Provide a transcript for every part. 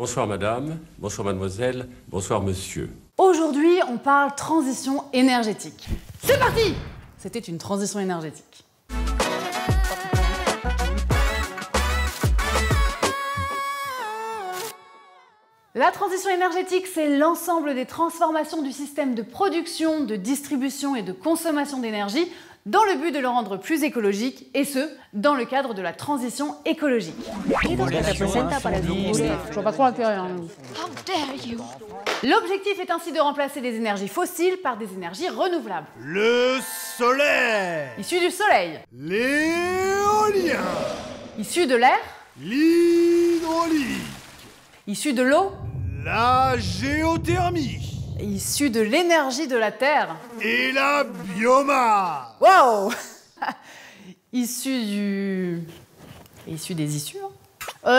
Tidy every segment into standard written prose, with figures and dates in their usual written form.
Bonsoir madame, bonsoir mademoiselle, bonsoir monsieur. Aujourd'hui, on parle transition énergétique. C'est parti! C'était une transition énergétique. La transition énergétique, c'est l'ensemble des transformations du système de production, de distribution et de consommation d'énergie dans le but de le rendre plus écologique, et ce, dans le cadre de la transition écologique. Je vois pas trop l'intérêt. L'objectif est ainsi de remplacer les énergies fossiles par des énergies renouvelables. Le soleil, Issues du soleil, l'éolien, issues de l'air, l'hydraulique, issues de l'eau, la géothermie issues de l'énergie de la Terre. et la biomasse. Wow! Issues des issues.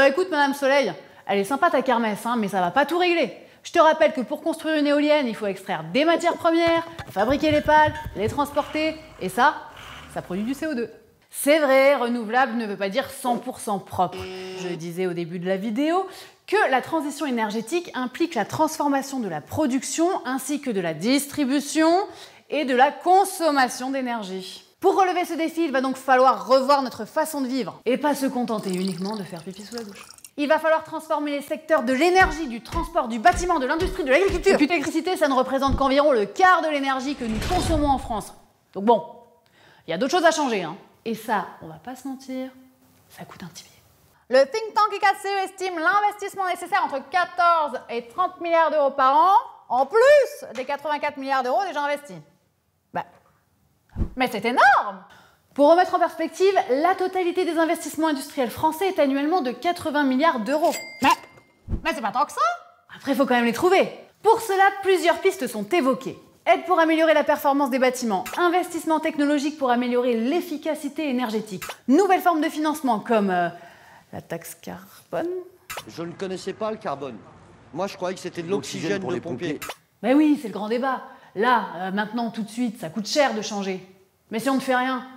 Écoute, Madame Soleil, elle est sympa ta kermesse, hein, mais ça va pas tout régler. Je te rappelle que pour construire une éolienne, il faut extraire des matières premières, fabriquer les pales, les transporter, et ça produit du CO2. C'est vrai, renouvelable ne veut pas dire 100% propre. Je disais au début de la vidéo que la transition énergétique implique la transformation de la production ainsi que de la distribution et de la consommation d'énergie. Pour relever ce défi, il va donc falloir revoir notre façon de vivre et pas se contenter uniquement de faire pipi sous la douche. Il va falloir transformer les secteurs de l'énergie, du transport, du bâtiment, de l'industrie, de l'agriculture. Et puis l'électricité, ça ne représente qu'environ le quart de l'énergie que nous consommons en France. Donc bon, il y a d'autres choses à changer, hein. Et ça, on va pas se mentir, ça coûte un petit billet. Le think tank IKCE estime l'investissement nécessaire entre 14 et 30 milliards d'euros par an, en plus des 84 milliards d'euros déjà investis. Mais c'est énorme! Pour remettre en perspective, la totalité des investissements industriels français est annuellement de 80 milliards d'euros. Mais c'est pas tant que ça! Après, il faut quand même les trouver. Pour cela, plusieurs pistes sont évoquées. Aide pour améliorer la performance des bâtiments, investissement technologique pour améliorer l'efficacité énergétique, nouvelles formes de financement comme la taxe carbone. Je ne connaissais pas le carbone. Moi, je croyais que c'était de l'oxygène de pompier. Mais oui, c'est le grand débat. Là, maintenant, tout de suite, ça coûte cher de changer. Mais si on ne fait rien,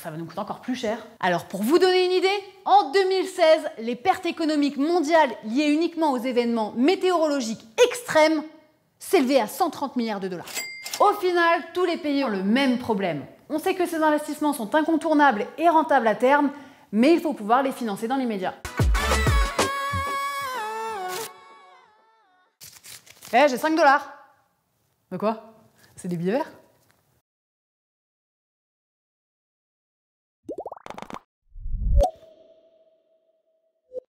ça va nous coûter encore plus cher. Alors, pour vous donner une idée, en 2016, les pertes économiques mondiales liées uniquement aux événements météorologiques extrêmes s'élevaient à 130 milliards de dollars. Au final, tous les pays ont le même problème. On sait que ces investissements sont incontournables et rentables à terme, mais il faut pouvoir les financer dans l'immédiat. J'ai 5 dollars. De quoi? C'est des billets verts?